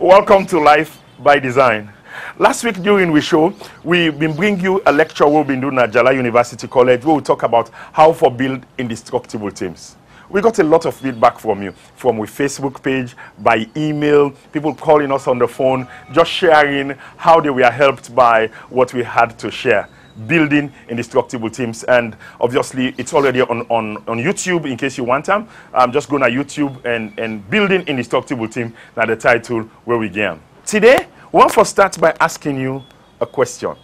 Welcome to Life by Design. Last week during the show, we've been bringing you a lecture we've been doing at Jala University College where we talk about how to build indestructible teams. We got a lot of feedback from you, from our Facebook page, by email, people calling us on the phone, just sharing how they were helped by what we had to share. Building indestructible teams, and obviously it's already on YouTube in case you want them. Just go to YouTube and Building Indestructible Team, now the title where we begin. Today, we want to start by asking you a question.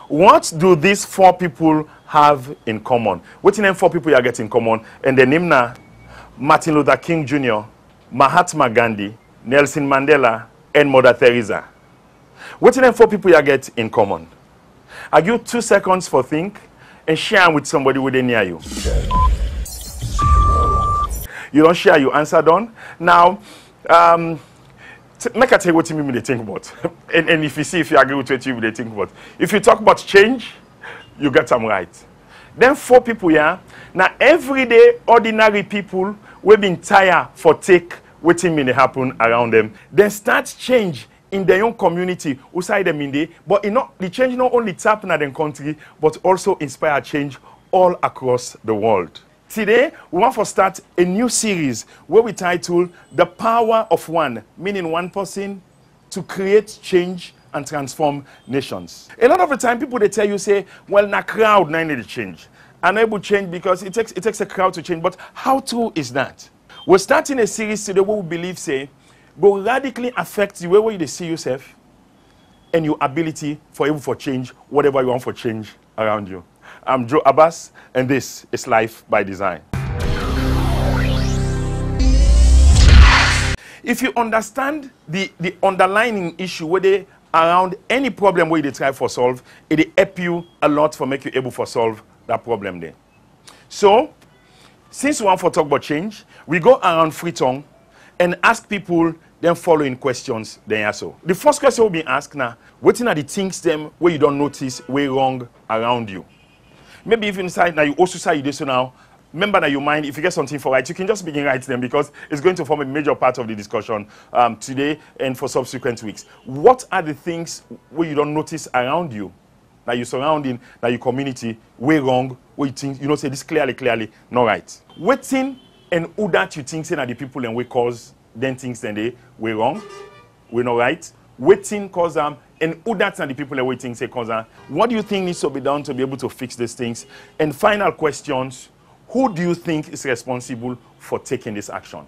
What do these four people have in common? What name four people you get in common? And the name na Martin Luther King Jr., Mahatma Gandhi, Nelson Mandela, and Mother Teresa. What name four people you get in common? I give you 2 seconds for think and share with somebody within near you. You don't share, you answer done. Now, make a tell you what you mean they think about. and if you see if you agree with what you they think about. If you talk about change, you get them right. Then 4 people here. Now everyday ordinary people will be tired for take what may happen around them. Then start change in their own community, outside them in there, but the change not only tap in their country, but also inspire change all across the world. Today, we want to start a new series where we title The Power of One, meaning one person to create change and transform nations. A lot of the time, people they tell you, say, well, na crowd na need to change. Unable to change because it takes a crowd to change. But how true is that? We're starting a series today where we believe, say, will radically affect the way you see yourself and your ability for change, whatever you want for change around you. I'm Joe-Abass, and this is Life by Design. If you understand the underlying issue where they around any problem where they try for solve, it will help you a lot for make you able to solve that problem there. So, since we want to talk about change, we go around free tongue and ask people then following questions then answer. The first question will be asked now, what are the things them where you don't notice way wrong around you? Maybe if you decide now you also say this now, remember that you mind if you get something for right, you can just begin writing them because it's going to form a major part of the discussion today and for subsequent weeks. What are the things where you don't notice around you, that you're surrounding, that your community, way wrong, where you think, you know, say this clearly, not right. Waiting and who that you think say that the people and we cause then things then they way wrong, we not right. Waiting cause them, and who that's and the people that waiting say cause them. What do you think needs to be done to be able to fix these things? And final questions, who do you think is responsible for taking this action?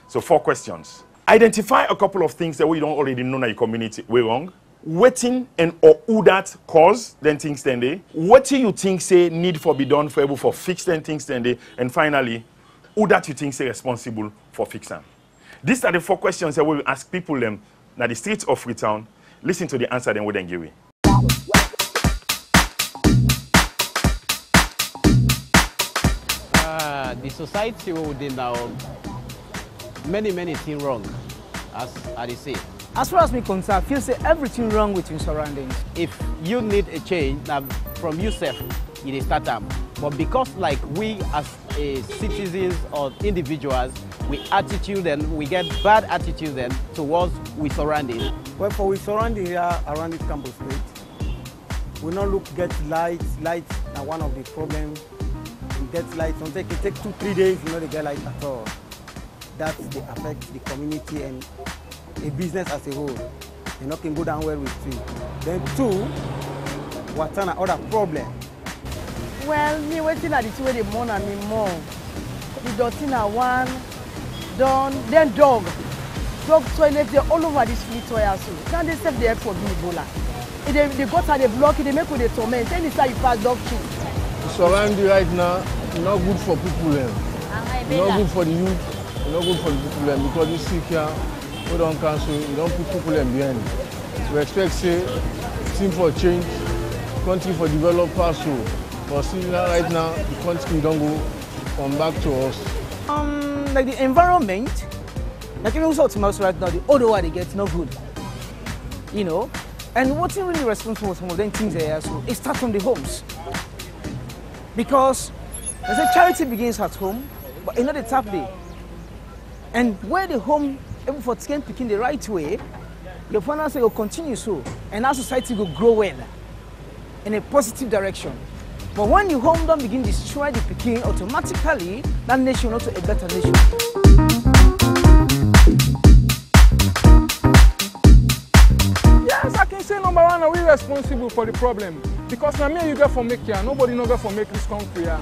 So 4 questions. Identify a couple of things that we don't already know in your community way wrong. Waiting and or who that cause then things then they. What do you think say need for be done for able for fix then things then they? And finally, who that you think say responsible for fixing? These are the 4 questions that we will ask people them now the streets of Freetown. Listen to the answer then we then give you. The society within now many things wrong, as they say. As far as me concerned, I feel say everything wrong with your surroundings. If you need a change from yourself, you start them. But because like we as citizens or individuals, we attitude and we get bad attitude then towards we surrounding. Well, for we surrounding here around this campus street, we not look get lights. Lights are one of the problems. We get lights. It take 2-3 days, you know, they get lights at all. That affects the community and a business as a whole. You know, can go down well with 3. Then 2, what's another problem? Well, me waiting at the 2 where they mourn and me more. The dirty na 1, done, then dog. Dog toilet, they're all over this free toilet. Now they save the air for Ebola. They got to the block, they make with the torment. Then it's like you pass dog too. The surrounding right now, not good for people. Not good for the youth, not good for the people because you see here, we don't cancel, you don't put people behind. We expect say team for change, country for developers so. But see right now, the country don't go come back to us. Like the environment, like even so tomorrow right now, the other way they get no good. You know? And what's really responsible for some of them things there, so it starts from the homes. Because they say charity begins at home, but it's not a tap day. And where the home able for taking picking the right way, the finance will continue so, and our society will grow well in a positive direction. But when the home don't begin to destroy the Peking, automatically that nation also a better nation. Yes, I can say number one, are we responsible for the problem? Because now me you get for make here, nobody no get for make this country here.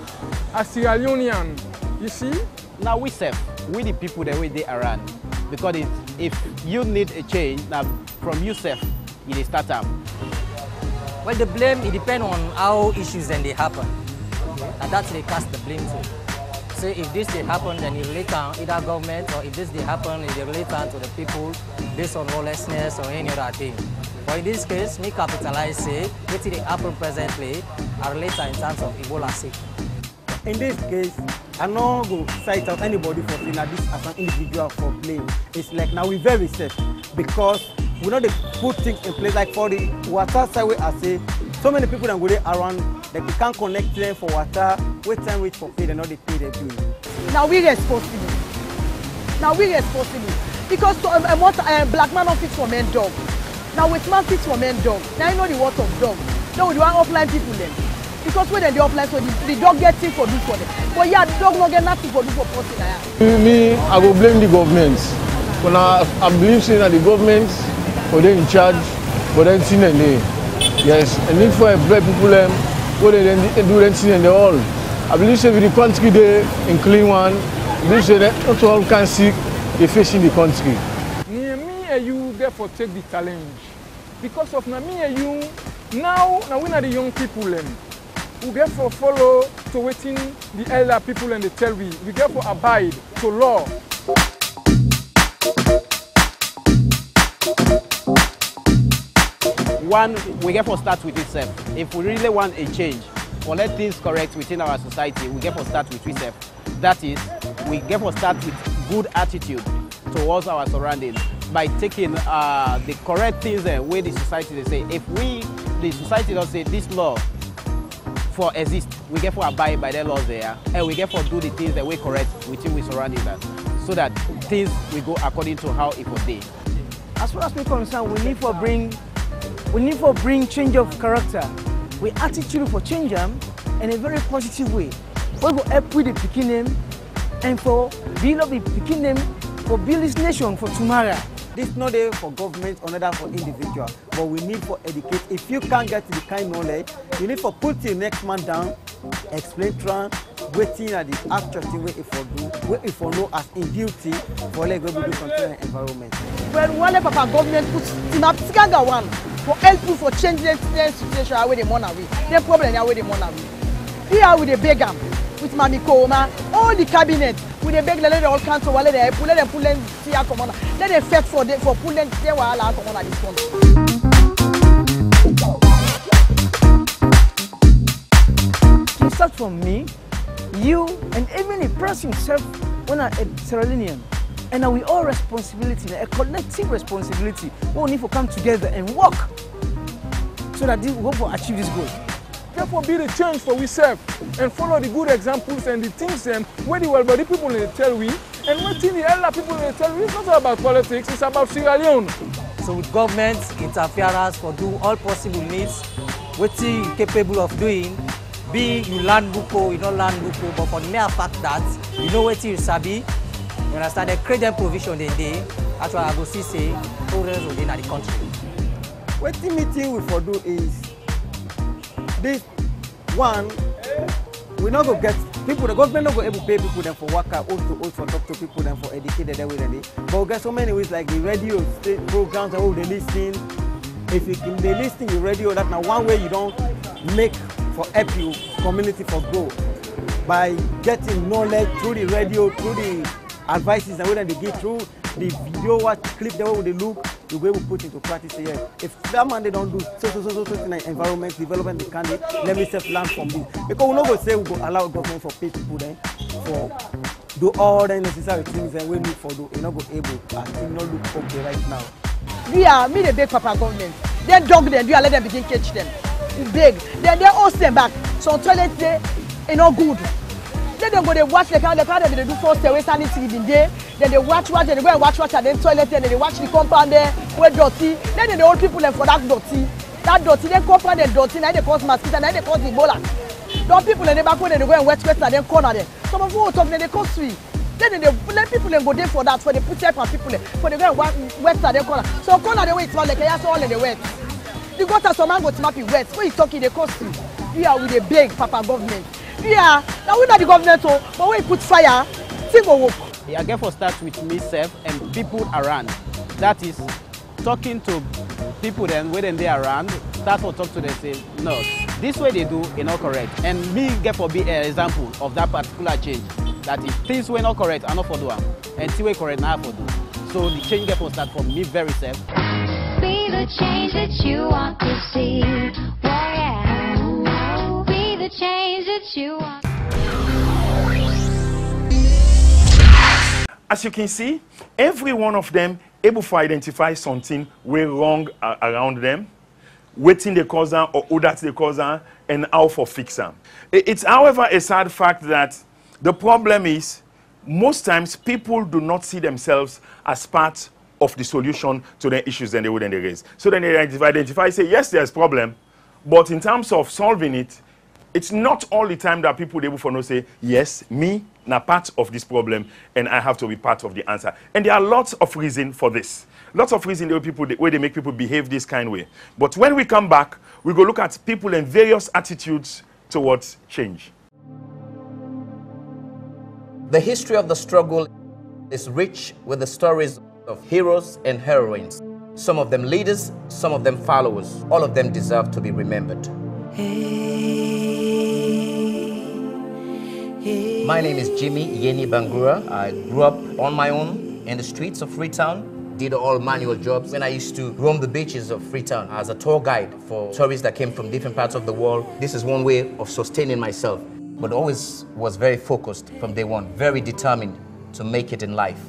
As a Leonean, you see? Now we the people the way they around. Because if you need a change, now from yourself, you start up. Well, the blame, it depends on how issues then they happen. And that's they cast the blame to. So if this they happen, then it relate on either government, or if this they happen, it relate on to the people based on lawlessness or any other thing. But in this case, me capitalize say, what they happen presently are related in terms of Ebola sick. In this case, I'm not going to cite out anybody for saying that this as an individual for blame. It's like now we're very safe because we know they put things in place like for the water side where I say so many people that go there around that we can't connect them for water, wait time wait for pay, they know they pay their bill. Now we responsible. Because a black man don't fit for men dog. Now with man fits for men dog. Now you know the word of dog. Now we do want offline people then. Because when they offline, so the dog gets things for do for them. But yeah, the dog not get nothing for do for person. Me, I go blame the government. When I believe saying that the government for them in charge, for them thing and they. Yes, I need for black people go they do anything and they all. I believe say with the country they in clean one. I believe say that not all can see they facing the country. Me and you therefore take the challenge. Because of me and you, now we are the young people we therefore follow to waiting the elder people and they tell we therefore abide to law. One, we get for start with itself. If we really want a change or let things correct within our society, we get for start with itself. That is, we get for start with good attitude towards our surroundings by taking the correct things where the society they say. If the society don't say this law for exist, we get for abide by the laws there, and we get for do the things that we correct within we surrounding us, so that things will go according to how it would be. As far as we're concerned, we need for bring change of character. We attitude for change them in a very positive way. We will help with the Peking and for build up the Peking for build this nation for tomorrow. This is not there for government or not for individual, but we need for educate. If you can't get the kind of knowledge, you need for put the next man down, explain to him, waiting at the actual thing where if for know as in duty for let go do control the environment. Well, one papa government puts in a particular one for help you for change the situation where they want away. The problem is where they want away. Here with the beg with Mami Koma, all the cabinet with the beg let all council let them pull them see how come on. Let them fight for pull them they will allow come on at this point. To start from me, you, and even the person himself, when I'm a Sierra Leonean, and we all responsibility, a collective responsibility. We need to come together and work so that we hope to achieve this goal. Therefore, be the change for ourselves and follow the good examples and the things where the well-body people they tell we, and what the elder people they tell we. It's not about politics; it's about Sierra Leone. So with government interference for do all possible needs, what you capable of doing. Be you learn buko, you don't learn buko, but for the mere fact that you know what you sabi, you understand, they create them provision they day. Actually, I go see say progress within the country. What the meeting we for do is this one. We not go get people. The government not go able to pay people them for work out, also for talk to people them for educate them with them. But we get so many ways like the radio state programs and all they listen. If they listen the radio, that's now one way you don't make. For help you community for growth by getting knowledge through the radio, through the advices and when they get through the video, what clip the way they look, the way we put into practice here. If that man they don't do so in the environment development, they can't let me self learn from this. Because we not go say we go allow government for pay people then for do all the necessary things and we need for do. You not go able and not look okay right now. Yeah, me the big papa government. They dog them, you let them begin catch them. Big. They host them back. So toilet they not good. Then they go they watch the car then they do first away sanity in there. Then they watch and they go and watch and then toilet and then they watch the compound there where dirty. Then the old people them for that dirty. That dirty, then compound and dirty, then they cause mosquito, then they cause Ebola. Those people in the back when they go and wet and then corner there. Some of who talk then they cause sweet. Then they let people go there for that, for the put help and people for the go and wet and then corner. So corner the way it's like I saw all in the wet. The gutter some man go to map it wet. When you talking they cause sweet. We are with a big papa government. Yeah, now we not the government, but when you put fire, things will work. I get for start with myself and people around. That is talking to people then when they around, start to talk to them, say, no, this way they do is not correct. And me get for be an example of that particular change. That if things were not correct, I not for do them. And things were correct, now for do. So the change get for start from me very self. Be the change that you want to see. Yeah. Be the change that you want. As you can see, every one of them able to identify something way wrong around them, waiting the cause or who that's the cause and how for fix them. It's, however, a sad fact that the problem is most times people do not see themselves as part of the solution to the issues that they wouldn't raise. So then they identify, say, yes, there's a problem, but in terms of solving it, it's not all the time that people are able to say, yes, me, na part of this problem, and I have to be part of the answer. And there are lots of reasons for this. Lots of reasons the way they make people behave this kind of way. But when we come back, we go look at people and various attitudes towards change. The history of the struggle is rich with the stories of heroes and heroines. Some of them leaders, some of them followers. All of them deserve to be remembered. My name is Joe-Abass Bangura. I grew up on my own in the streets of Freetown. Did all manual jobs. When I used to roam the beaches of Freetown as a tour guide for tourists that came from different parts of the world. This is one way of sustaining myself, but always was very focused from day one, very determined to make it in life.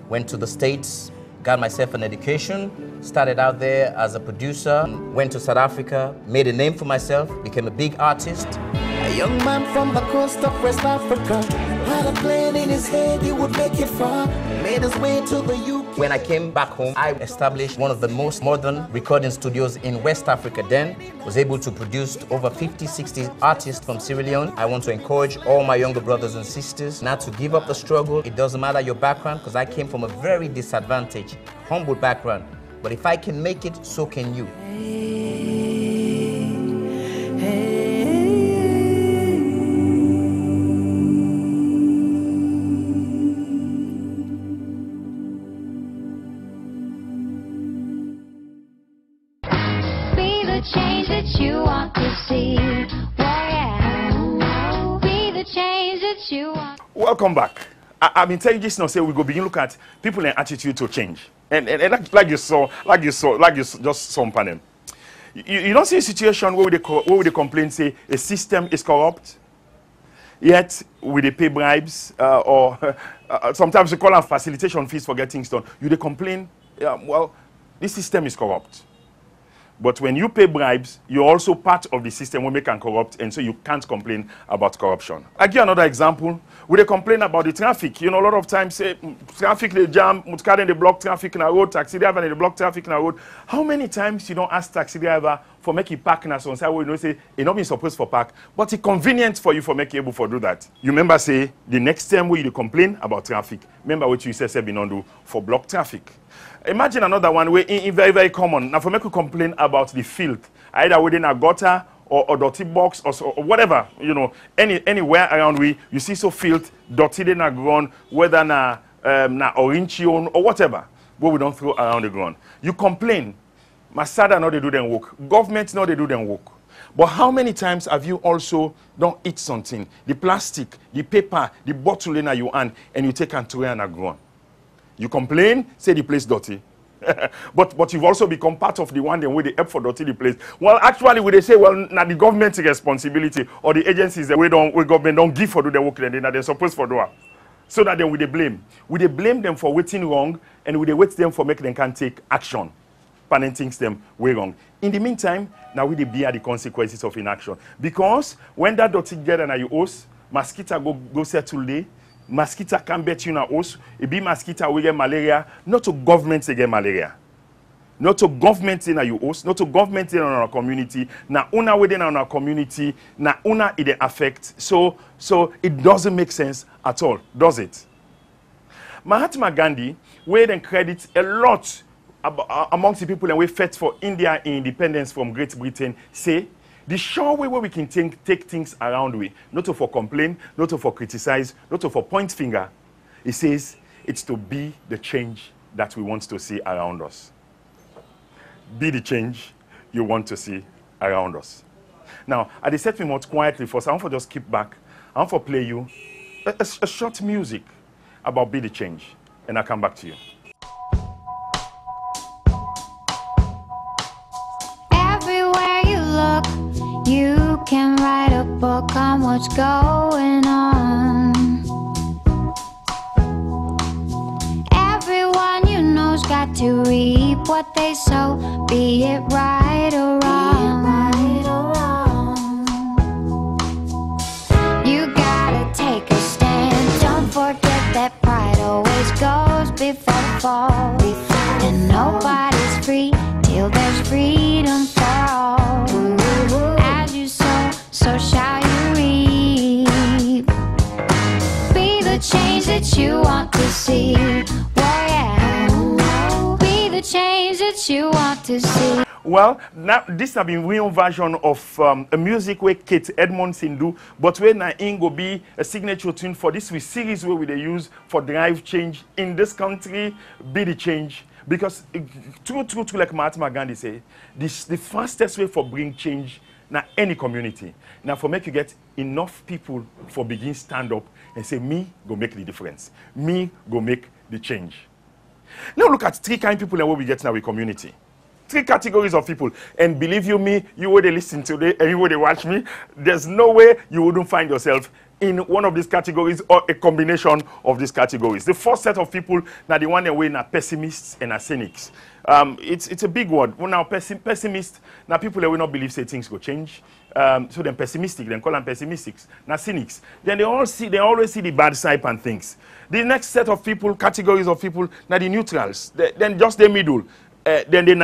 Went to the States, got myself an education, started out there as a producer, went to South Africa, made a name for myself, became a big artist. A young man from the coast of West Africa had a plan in his head he would make it far, made his way to the UK. When I came back home, I established one of the most modern recording studios in West Africa then, was able to produce over 50, 60 artists from Sierra Leone. I want to encourage all my younger brothers and sisters not to give up the struggle. It doesn't matter your background, because I came from a very disadvantaged, humble background. But if I can make it, so can you. Change that you want to see. Yeah. Be the change that you want. Welcome back. I've been telling you this now, say we go begin look at people and attitude to change. And like you just saw on panel. You don't see a situation where they complain, say a system is corrupt, yet they pay bribes or sometimes we call them facilitation fees for getting things done. They complain, well, this system is corrupt. But when you pay bribes, you're also part of the system when they can corrupt, and so you can't complain about corruption. I'll give you another example. When they complain about the traffic, you know, a lot of times say traffic they jam, they block traffic in a road, taxi driver they block traffic in a road. How many times you don't ask taxi driver for making park in a side where you know say it not being supposed for park, but it's convenient for you for making able to do that. You remember say the next time where you complain about traffic, remember what you said been do for block traffic. Imagine another one where in very, very common. Now for me to complain about the filth, either within a gutter or dirty box or whatever, you know, anywhere around we you see so filth, dirty in the ground, whether na orange or whatever, where we don't throw around the ground. You complain, Masada know they do them work, government know they do them work. But how many times have you also don't eat something, the plastic, the paper, the bottle in your hand, and you take and throw it on the ground? You complain, say the place dirty. but you've also become part of the one then where they help for dirty the place. Well, actually, when they say, well, now the government's responsibility or the agencies that we government don't give for do their work, then they're supposed for do it. So that then we they blame. We they blame them for waiting wrong, and we they wait them for making them can take action. Things them way wrong. In the meantime, now we they bear the consequences of inaction. Because when that dirty get and you host, mosquito go settle there. Mosquito can bet you na house. It be mosquito we get malaria. Not to government they get malaria. Not to government in your host, not to government in our community. Na una within our community, na una it affect. So it doesn't make sense at all, does it? Mahatma Gandhi, where then credits a lot amongst the people and we fought for India independence from Great Britain, say the sure way where we can take things around we, not to for complain, not to for criticize, not to for point finger. He says it's to be the change that we want to see around us. Be the change you want to see around us. Now, I just set me more quietly first. I want to just keep back. I want to play you a short music about be the change, and I'll come back to you. Everywhere you look, you can write a book on what's going on. Everyone you know's got to reap what they sow, be it right or wrong. You gotta take a stand. Don't forget that pride always goes before the fall. And nobody's free till there's freedom for all. As you sow, so shall you reap. Be the change that you want to see. Be the change that you want to see. Well, now this has been real version of a music where Kate Edmondson do, but where na go be a signature tune for this series where we they use for drive change in this country, be the change. Because true, like Mahatma Gandhi say, the fastest way for bring change na any community. Now for make you get enough people for begin stand up and say, me go make the difference. Me go make the change. Now look at three kind of people and what we get in our community. Three categories of people, and believe you me, you would listen today and you would watch me, there's no way you wouldn't find yourself in one of these categories or a combination of these categories. The first set of people, now the one that way are pessimists and are cynics. It's a big word. Well, now pessimists, now people that will not believe say things will change. So then pessimistic, then call them pessimistics. Now cynics. Then they always see the bad side and things. The next set of people, categories of people, now the neutrals. Then just the middle. Then they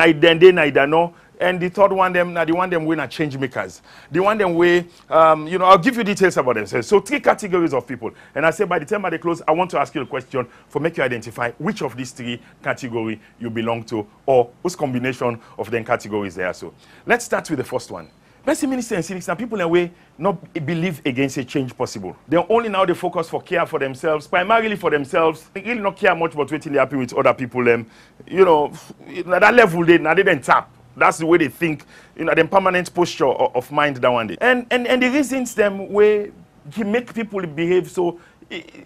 neither know. And the third one, the one them are change makers. The one them way, I'll give you details about themselves. So three categories of people. And I say by the time I close, I want to ask you a question for make you identify which of these three categories you belong to, or whose combination of them categories there. So let's start with the first one. Pessimists and cynics are people in a way not believe against a change possible. They only now they focus for care for themselves, primarily for themselves. They really not care much about waiting they happy with other people. At that level they didn't tap. That's the way they think. The permanent posture of mind that one day. And the reasons them way he make people behave so.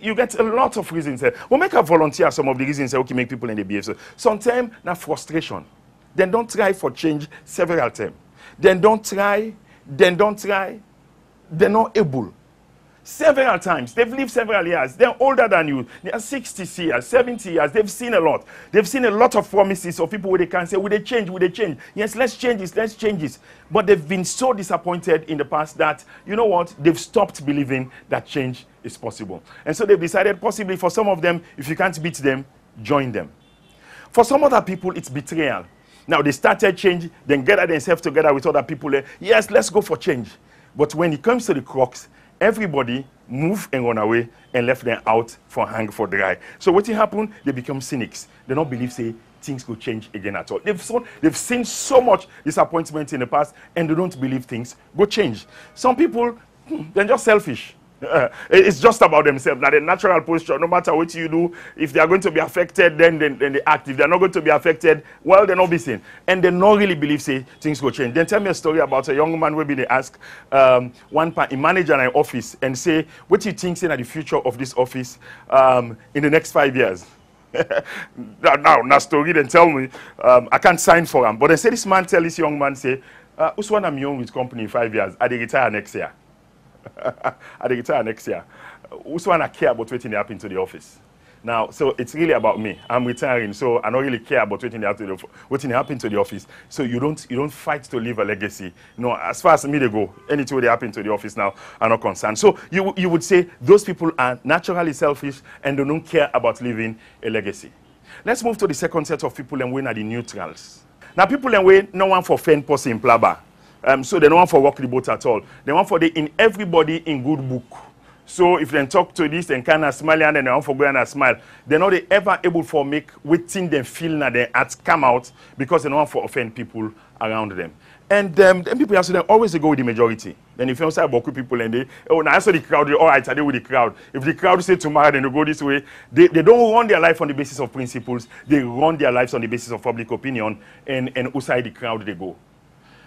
You get a lot of reasons. We'll make a volunteer some of the reasons that can make people in the behave. So sometimes na frustration. Then don't try for change several times. Then don't try, they're not able. Several times, they've lived several years, they're older than you, they are 60 years, 70 years, they've seen a lot. They've seen a lot of promises of people where they can say, will they change? Yes, let's change this. But they've been so disappointed in the past that, you know what, they've stopped believing that change is possible. And so they've decided, possibly for some of them, if you can't beat them, join them. For some other people, it's betrayal. Now, they started change, then gather themselves together with other people. Yes, let's go for change. But when it comes to the crux, everybody move and run away and left them out for hang for dry. So what happened? They become cynics. They don't believe, say, things could change again at all. They've seen so much disappointment in the past, and they don't believe things go change. Some people, they're just selfish. It's just about themselves. Now, the natural posture, no matter what you do, if they are going to be affected, then they act. If they're not going to be affected, well, they're not be seen. And they don't really believe, say, things will change. Then tell me a story about a young man where they ask a manager in an office and say, what do you think in the future of this office in the next 5 years? now, story, then tell me, I can't sign for him. But then say this man tell this young man, say, Uswan, I'm young with company in 5 years. I retire next year. I retire next year. Also, I care about waiting to happen to the office. Now, so it's really about me. I'm retiring, so I don't really care about what happened to the office. So you don't fight to leave a legacy. You know, as far as me they go, anything that happen to the office now, I'm not concerned. So you would say those people are naturally selfish and they don't care about leaving a legacy. Let's move to the second set of people and we are the neutrals. Now, people and we no one for fan post in plaba. So they don't want for walk the boat at all. They want for the in everybody in good book. So if they talk to this and kind of smile and then they want for go and smile, they're not ever able for make waiting them feel that they at come out because they don't want for offend people around them. And then people also always go with the majority. Then if you say about people and they, oh, now I saw the crowd, all right, I deal with the crowd. If the crowd say tomorrow, then they go this way. They don't run their life on the basis of principles. They run their lives on the basis of public opinion and outside the crowd they go.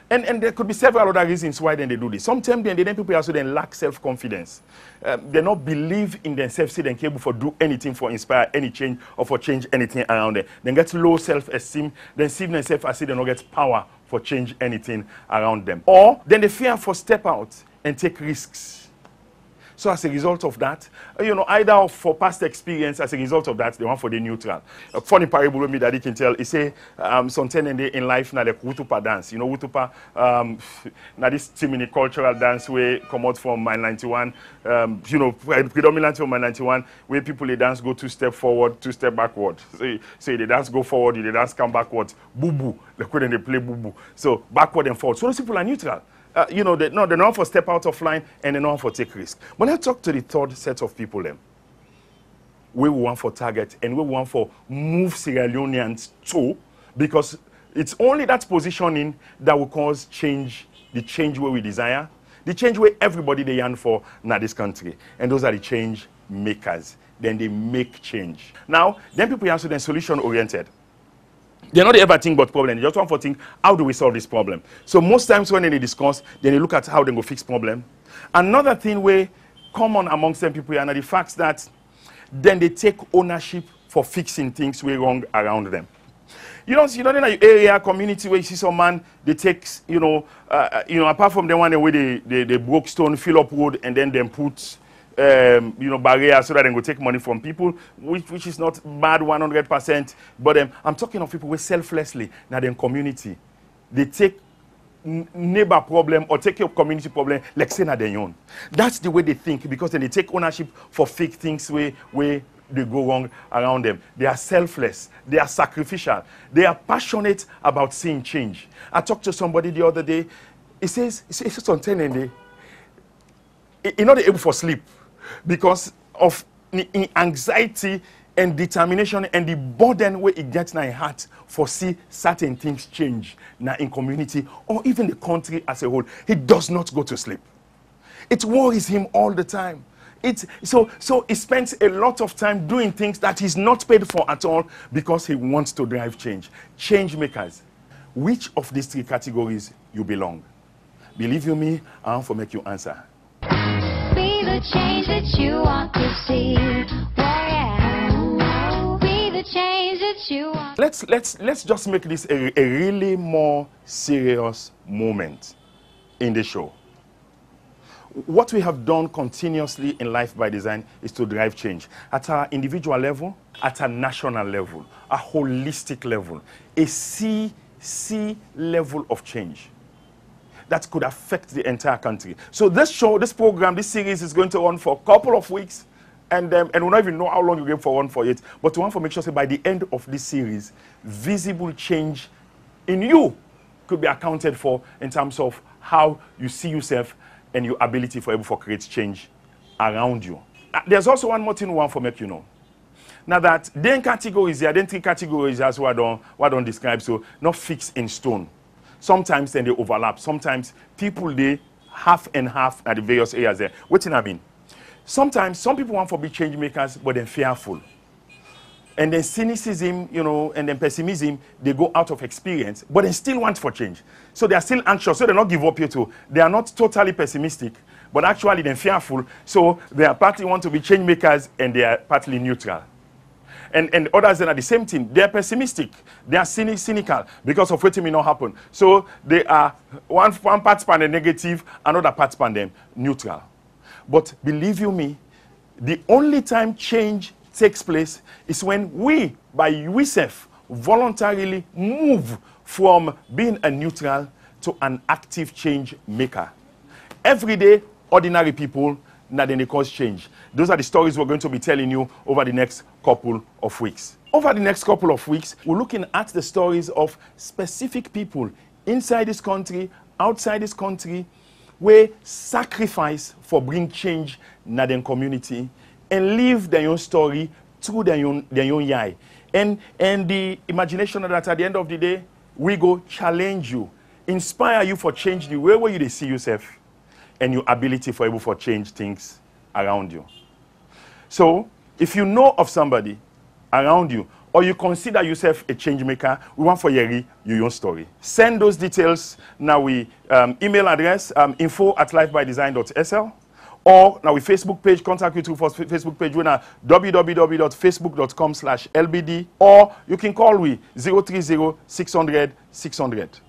And there could be several other reasons why then they do this. Sometimes then people also then lack self-confidence. They not believe in themselves, say they're capable for do anything for inspire any change or for change anything around them. Then get low self-esteem, then see themselves as if they don't get power for change anything around them. Or then they fear for step out and take risks. So as a result of that, you know, either for past experience, as a result of that, they want for the neutral. A funny parable with me that he can tell, he say, something in life, now like Wutupa dance. You know, Wutupa, now this Timini cultural dance where come out from Mile 91, you know, predominantly from Mile 91, where people, they dance go 2 steps forward, 2 steps backward. So they dance go forward, they dance come backward, boo-boo. Like when they play boo-boo. So backward and forward. So those people are neutral. You know, they're not for step out of line and they're not for take risk. But let's talk to the third set of people then. We want for target and we want for move Sierra Leoneans to, because it's only that positioning that will cause change, the change where we desire, the change where everybody they yearn for in this country. And those are the change makers. Then they make change. Now, then people are then solution oriented. They're not ever think about problem. They just want to think, how do we solve this problem? So most times when they discuss, then they look at how they go fix problem. Another thing where common amongst them people are the fact that then they take ownership for fixing things way wrong around them. You know, in your area, community where you see some man, they take, apart from the one the way they broke stone, fill up wood, and then put barrier so that they go take money from people, which is not bad 100%. But I'm talking of people who selflessly, now their community, they take neighbor problem or take your community problem, like say not their own. That's the way they think, because then they take ownership for fake things where they go wrong around them. They are selfless. They are sacrificial. They are passionate about seeing change. I talked to somebody the other day. He says something and he's not able for sleep, because of anxiety and determination and the burden where it gets in your heart for see certain things change now in community or even the country as a whole. He does not go to sleep. It worries him all the time. So he spends a lot of time doing things that he's not paid for at all because he wants to drive change. Change makers. Which of these 3 categories you belong? Believe you me, I want to make you answer. Be the change that you want to see. Oh yeah. Be the change that you want. Let's just make this a really more serious moment in the show. What we have done continuously in Life by Design is to drive change at our individual level, at a national level, a holistic level, a C level of change that could affect the entire country. So this show, this program, this series is going to run for a couple of weeks, and we don't even know how long you're going for run for it. But we want to make sure that by the end of this series, visible change in you could be accounted for in terms of how you see yourself and your ability for able to create change around you. There's also one more thing we want to make you know. Now that then categories, there are 3 categories as what I don't describe, so not fixed in stone. Sometimes then they overlap. Sometimes people they half and half at the various areas there. What do I mean? Sometimes some people want to be change makers, but they're fearful. And then cynicism, and then pessimism, they go out of experience, but they still want for change. So they are still anxious, so they not give up here too. They are not totally pessimistic, but actually they're fearful. So they are partly want to be change makers and they are partly neutral. And others that are the same thing. They are pessimistic. They are cynical because of what may not happen. So they are one part span the negative, another part span them neutral. But believe you me, the only time change takes place is when we, by ourselves, voluntarily move from being a neutral to an active change maker. Everyday, ordinary people, now then they cause change. Those are the stories we're going to be telling you over the next couple of weeks. Over the next couple of weeks, we're looking at the stories of specific people inside this country, outside this country, where sacrifice for bring change in their community and live their own story through their own eye. And the imagination that at the end of the day, we go challenge you, inspire you for change the way where you see yourself and your ability for able to change things around you. So, if you know of somebody around you, or you consider yourself a change maker, we want for your own story. Send those details now we email address info@lifebydesign.sl, or now we Facebook page, contact you through Facebook page, we're www.facebook.com/LBD, or you can call we 030-600-600.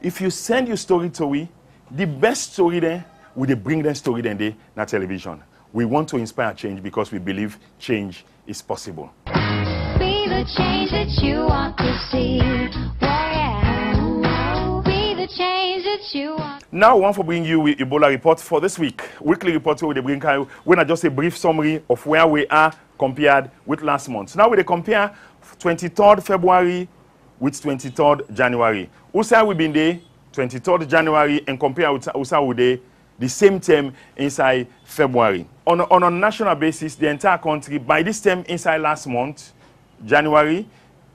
If you send your story to we, the best story then, we bring that story then they na television. We want to inspire change because we believe change is possible. Be the change that you want to see. Oh yeah. Be the change that you want. Now we want to bring you with Ebola report for this week. Weekly report where they bring you when I just a brief summary of where we are compared with last month. Now we compare 23rd February with 23rd January. Also we been there 23rd January and compare with also with the same term inside February. On a national basis, the entire country, by this time inside last month, January,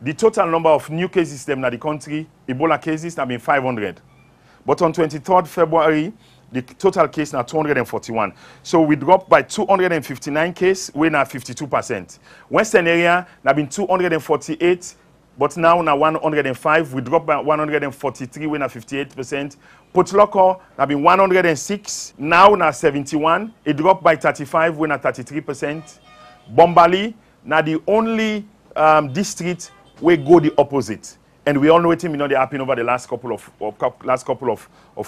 the total number of new cases in the country, Ebola cases, have been 500. But on 23rd February, the total case now 241. So we dropped by 259 cases, we're now 52%. Western area, have been 248, but now 105. We dropped by 143, we're now 58%. Potloko have been 106, now 71. It dropped by 35, we're now 33%. Bombali, now the only district where go the opposite. And we all know it they happened over the last couple of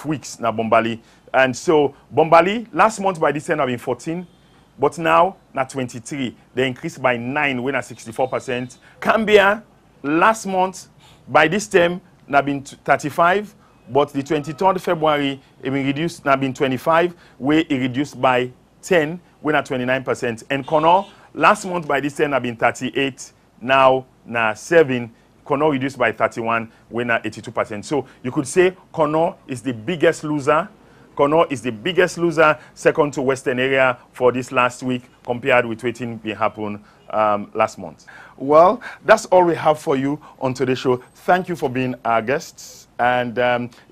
weeks now Bombali. And so Bombali last month by this time have been 14, but now 23. They increased by 9, we're now 64%. Cambia last month by this time now been 35. But the 23rd February, it been reduced, now been 25, where it reduced by 10, we're at 29%. And Connor, last month by this time, have been 38, now 7. Connor reduced by 31, we're at 82%. So you could say Connor is the biggest loser. Connor is the biggest loser, second to Western area for this last week, compared with what happened last month. Well, that's all we have for you on today's show. Thank you for being our guests. And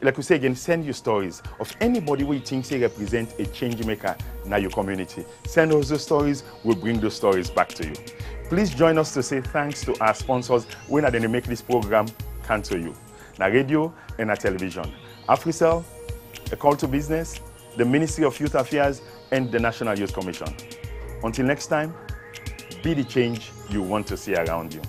like we say again, send your stories of anybody who you think say represent a change maker in your community. Send us those stories, we'll bring those stories back to you. Please join us to say thanks to our sponsors when they make this program come to you. Na radio and na television. AfriCell, A Call to Business, the Ministry of Youth Affairs, and the National Youth Commission. Until next time, be the change you want to see around you.